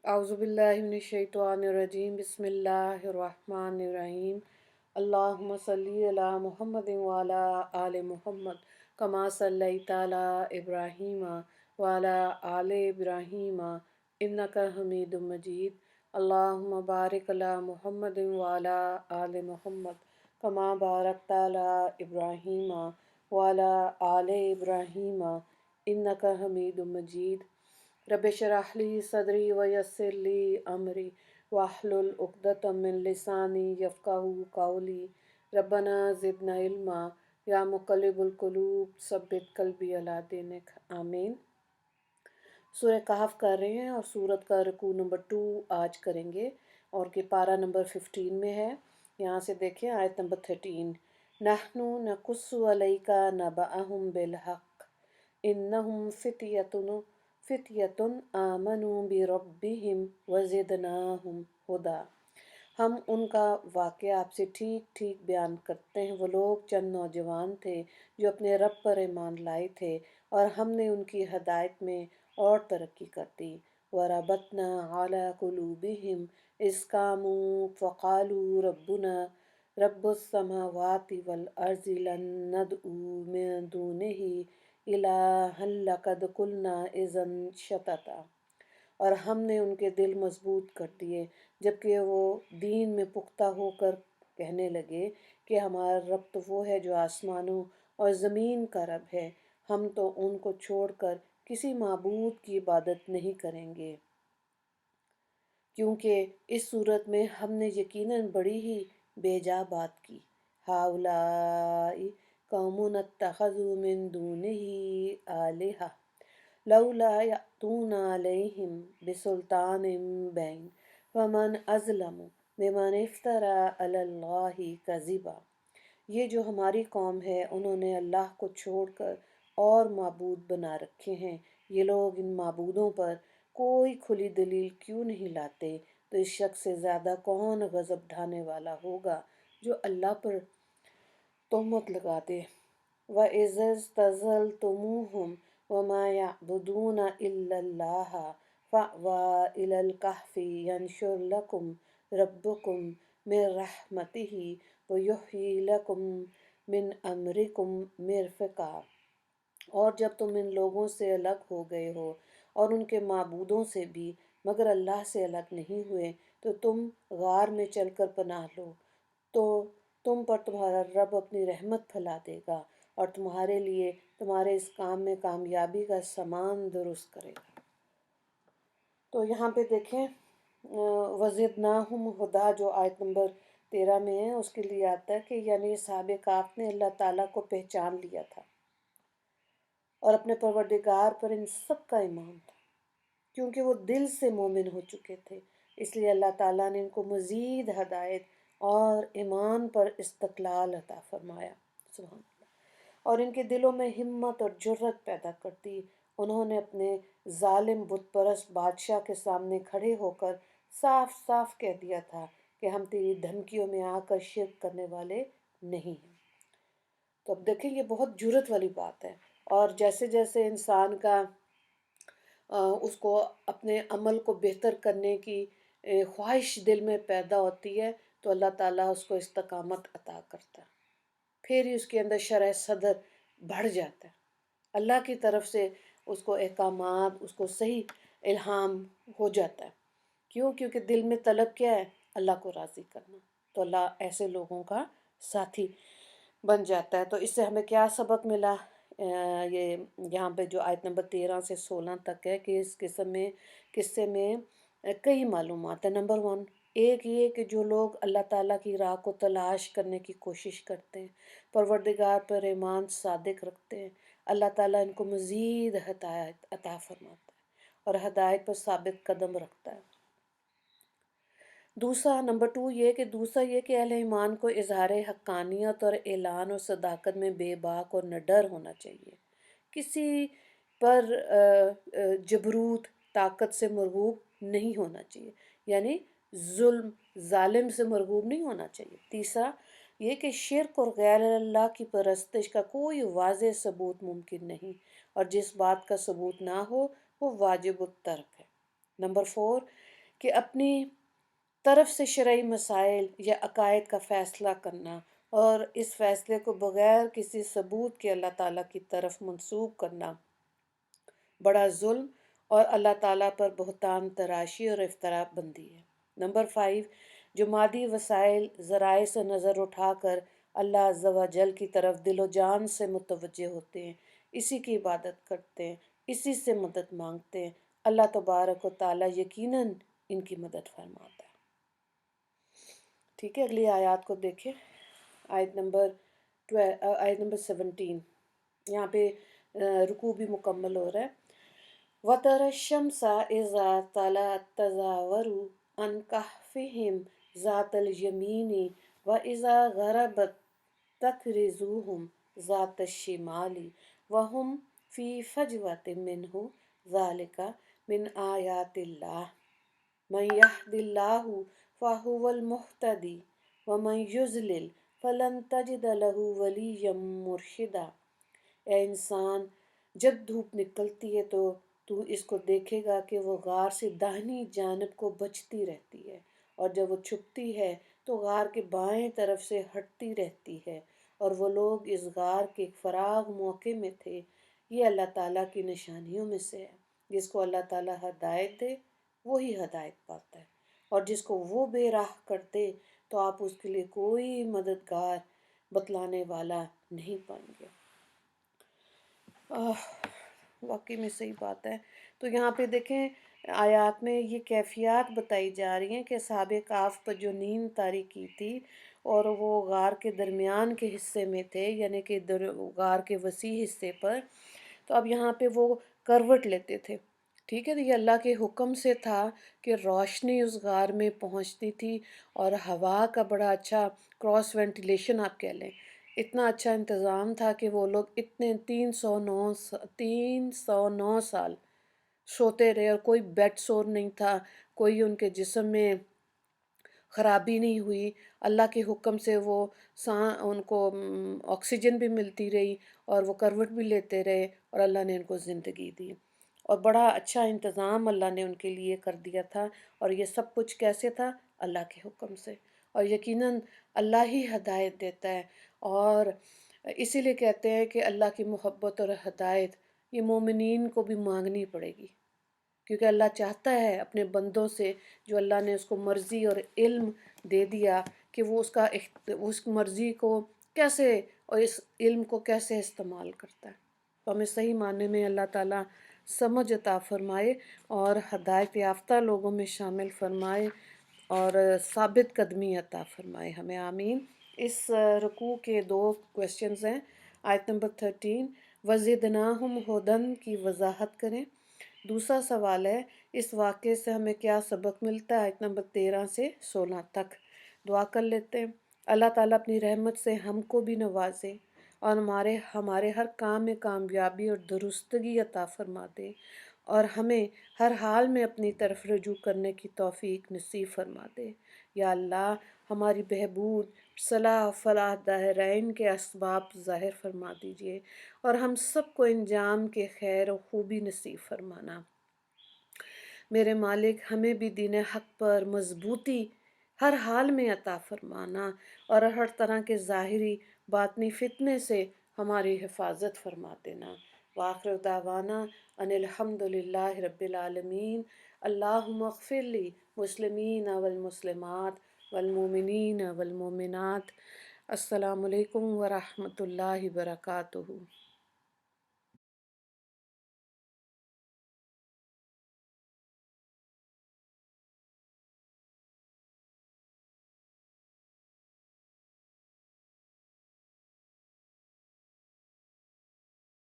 औज़ुबिल्लाहि मिनश्शैतानिर्रजीम बिस्मिल्लाहिर्रहमानिर्रहीम अल्लाहुम्मा सल्ली अला मुहम्मदिन व अला आलि मुहम्मद कमा सल्लैता अला इब्राहीम व अला आलि इब्राहीम इन्नका हमीदुम मजीद अल्लाहुम्मा बारिक अला मुहम्मदिन व अला आलि मुहम्मद कमा बारकता अला इब्राहीम व अला आलि इब्राहीम इन्नका हमीदुम मजीद रब्बि शरह ली सदरी व यस्सिर ली अमरी वाहलुल उक़दतम मिन लिसानी यफ़क़हू क़ौली रब्बना ज़िदना इल्मा या मुक़ल्लिबुल क़ुलूब सब्बित क़ल्बी अला दीनिक आमीन। सूरह कहफ कर रहे हैं और सूरत का रुकू नंबर 2 आज करेंगे और कि पारा नंबर 15 में है। यहाँ से देखें आयत नंबर 13, नहनु नकुस्सु अलैका नबअहुम बिल हक़ इन्नहुम फ़ित्यतुन आमनू बिरब्बिहिम वज़िदनाहुम हुदा। हम उनका वाक़या आपसे ठीक ठीक बयान करते हैं। वो लोग चंद नौजवान थे जो अपने रब पर ईमान लाए थे और हमने उनकी हदायत में और तरक्की कर दी। वरबतना अला कुलूबिहिम इस्कामू फ़क़ालू रब्बुना रब्बुस समावाति वल अर्ज़ि लन नदउ मिन दूनिही इलाहन लक़द कुलना इज़न शतता। और हमने उनके दिल मजबूत कर दिए जबकि वो दीन में पुख्ता होकर कहने लगे कि हमारा रब तो वो है जो आसमानों और ज़मीन का रब है, हम तो उनको छोड़कर किसी माबूद की इबादत नहीं करेंगे। क्योंकि इस सूरत में हमने यकीनन बड़ी ही बेजा बात की। हाउलाई कौमुन अत्तखज़ू मिन दूनिही आलिहा लौला यअतूना अलैहिम बिसुल्तानिम बैन वमन अज़लमु मिमन इफ्तरा अलल्लाहि कज़िबा। ये जो हमारी कौम है उन्होंने अल्लाह को छोड़कर और माबूद बना रखे हैं। ये लोग इन माबूदों पर कोई खुली दलील क्यों नहीं लाते, तो इस शख्स से ज़्यादा कौन गज़ब ढाने वाला होगा जो अल्लाह पर तोहमत लगा दे। व इज़्तज़लतुमूहुम वमा यअबुदूना इल्लल्लाह फ़अवा इलल कहफ़ि यंशुर लकुम रब्बुकुम मिन रहमतिही व युह्यी लकुम मिन अमरिकुम मिरफ़क़ा। और जब तुम इन लोगों से अलग हो गए हो और उनके माबूदों से भी मगर अल्लाह से अलग नहीं हुए, तो तुम गार में चलकर पनाह लो, तो तुम पर तुम्हारा रब अपनी रहमत फैला देगा और तुम्हारे लिए तुम्हारे इस काम में कामयाबी का सामान दुरुस्त करेगा। तो यहाँ पे देखें वज़िदनाहुम हुदा जो आयत नंबर 13 में है, उसके लिए आता है कि यानी साहब काफ ने अल्लाह ताला को पहचान लिया था और अपने परवरदिगार पर इन सब का ईमान था, क्योंकि वो दिल से मोमिन हो चुके थे। इसलिए अल्लाह ताला ने इनको मज़ीद हदायत और ईमान पर इस्तक़लाल अता फरमाया। सुभान अल्लाह। और इनके दिलों में हिम्मत और जुर्रत पैदा कर दी। उन्होंने अपने जालिम बुत परस्त बादशाह के सामने खड़े होकर साफ साफ कह दिया था कि हम तेरी धमकियों में आकर शिरक करने वाले नहीं हैं। तो अब देखें ये बहुत जुर्रत वाली बात है। और जैसे जैसे इंसान का उसको अपने अमल को बेहतर करने की ख्वाहिश दिल में पैदा होती है, तो अल्लाह ताला उसको इस्तकामत अता करता है। फिर ही उसके अंदर शरह सदर बढ़ जाता है, अल्लाह की तरफ से उसको अहकामात, उसको सही इल्हाम हो जाता है। क्यों? क्योंकि दिल में तलब क्या है? अल्लाह को राज़ी करना। तो अल्लाह ऐसे लोगों का साथी बन जाता है। तो इससे हमें क्या सबक मिला? ये यहाँ पे जो आयत नंबर 13 से 16 तक है कि इस किस्से में कई मालूमात है। नंबर 1 एक ये कि जो लोग अल्लाह ताला की राह को तलाश करने की कोशिश करते हैं, परवरदिगार पर ईमान सादिक रखते हैं, अल्लाह ताला इनको मज़ीद हदायत अता फरमाता है और हदायत पर साबित कदम रखता है। दूसरा नंबर 2 ये कि अहले ईमान को इजहार हक्कानियत और ऐलान और सदाकत में बेबाक और निडर होना चाहिए। किसी पर जबरूत ताकत से मरगूब नहीं होना चाहिए, यानी जुल्म जालिम से मरगूब नहीं होना चाहिए। तीसरा ये कि शिरक और गैर अल्लाह की परस्तिश का कोई वाज़ेह सबूत मुमकिन नहीं, और जिस बात का सबूत ना हो वो वाजिब तर्क है। नंबर 4 کہ اپنی طرف سے شرعی مسائل یا عقائد کا فیصلہ کرنا اور اس فیصلے کو بغیر کسی ثبوت کے اللہ تعالیٰ کی طرف منسوب کرنا بڑا ظلم اور اللہ تعالیٰ پر بہتان تراشی اور افطرا بندی ہے۔ نمبر 5، جو مادی وسائل ذرائع سے نظر اٹھا کر اللہ عز و جل کی طرف دل و جان سے متوجہ ہوتے ہیں، اسی کی عبادت کرتے ہیں، اسی سے مدد مانگتے ہیں، اللہ تبارک و تعالیٰ یقیناً ان کی مدد فرماتا ہے۔ ٹھیک ہے، اگلی آیات کو دیکھیں۔ آیت نمبر 17، یہاں پہ رکوع بھی مکمل ہو رہا ہے۔ وَتَرَى الشَّمْسَ إِذَا طَلَعَت تَزَاوَرُ عَنْ كَهْفِهِمْ ذَاتَ الْيَمِينِ وَإِذَا غَرَبَتْ تَقْرِضُهُمْ ذَاتَ الشِّمَالِ وَهُمْ فِي فَجْوَةٍ مِّنْهُ ذَلِكَ مِنْ آيَاتِ اللَّهِ مَن يَهْدِ اللَّهُ فَهُوَ الْمُهْتَدِي وَمَن يُضْلِلْ فَلَن تَجِدَ لَهُ وَلِيًّا مُّرْشِدًا۔ اے انسان، جب دھوپ نکلتی ہے تو تو اس کو دیکھے گا کہ وہ غار سے داہنی جانب کو بچتی رہتی ہے، اور جب وہ چھپتی ہے تو غار کے بائیں طرف سے ہٹتی رہتی ہے، اور وہ لوگ اس غار کے فراغ موقع میں تھے۔ یہ اللہ تعالیٰ کی نشانیوں میں سے ہے۔ جس کو اللہ تعالیٰ ہدایت دے وہی ہدایت پاتا ہے، اور جس کو وہ بے راہ کر دے تو آپ اس کے لیے کوئی مددگار بتلانے والا نہیں پائیں گے۔ واقعی میں صحیح بات ہے۔ تو یہاں پہ دیکھیں آیات میں یہ کیفیات بتائی جا رہی ہیں کہ اصحاب کہف پر جو نیند طاری کی تھی اور وہ غار کے درمیان کے حصے میں تھے، یعنی کہ غار کے وسیع حصے پر، تو اب یہاں پہ وہ کروٹ لیتے تھے۔ ٹھیک ہے، تو یہ اللہ کے حکم سے تھا کہ روشنی اس غار میں پہنچتی تھی، اور ہوا کا بڑا اچھا کراس وینٹیلیشن آپ کہہ لیں، اتنا اچھا انتظام تھا کہ وہ لوگ اتنے 309 سال سوتے رہے، اور کوئی بیڈ سور نہیں تھا، کوئی ان کے جسم میں خرابی نہیں ہوئی۔ اللہ کے حکم سے وہ ان کو آکسیجن بھی ملتی رہی، اور وہ کروٹ بھی لیتے رہے، اور اللہ نے ان کو زندگی دی، اور بڑا اچھا انتظام اللہ نے ان کے لیے کر دیا تھا۔ اور یہ سب کچھ کیسے تھا؟ اللہ کے حکم سے، اور یقیناً اللہ ہی ہدایت دیتا ہے، اور اسی لیے کہتے ہیں کہ اللہ کی محبت اور ہدایت یہ مومنین کو بھی مانگنی پڑے گی، کیونکہ اللہ چاہتا ہے اپنے بندوں سے، جو اللہ نے اس کو مرضی اور علم دے دیا، کہ وہ اس مرضی کو کیسے اور اس علم کو کیسے استعمال کرتا ہے۔ تو ہمیں صحیح معنی میں اللہ تعالیٰ سمجھ عطا فرمائے اور ہدایت یافتہ لوگوں میں شامل فرمائے، اور ثابت قدمی عطا فرمائے ہمیں، آمین۔ اس رکوع کے 2 کویسچنز ہیں۔ آیت نمبر 13 وَزِدْنَاهُمْ هُدًى کی وضاحت کریں۔ دوسرا سوال ہے اس واقعے سے ہمیں کیا سبق ملتا ہے؟ آیت نمبر 13 سے 16 تک دعا کر لیتے ہیں۔ اللہ تعالیٰ اپنی رحمت سے ہم کو بھی نوازے، اور ہمارے ہر کام میں کامیابی اور درستگی عطا فرما دے، اور ہمیں ہر حال میں اپنی طرف رجوع کرنے کی توفیق نصیب فرما دے۔ یا اللہ، ہماری بہبود، صلاح و فلاح دارین کے اسباب ظاہر فرما دیجیے، اور ہم سب کو انجام کے خیر و خوبی نصیب فرمانا۔ میرے مالک، ہمیں بھی دین حق پر مضبوطی ہر حال میں عطا فرمانا، اور ہر طرح کے ظاہری باطنی فتنے سے ہماری حفاظت فرما دینا۔ وآخر دعوانا ان الحمد للہ رب العالمین۔ اللہم اغفر لی مسلمین والمسلمات والمؤمنین والمؤمنات۔ السلام علیکم ورحمۃ اللہ وبرکاتہ۔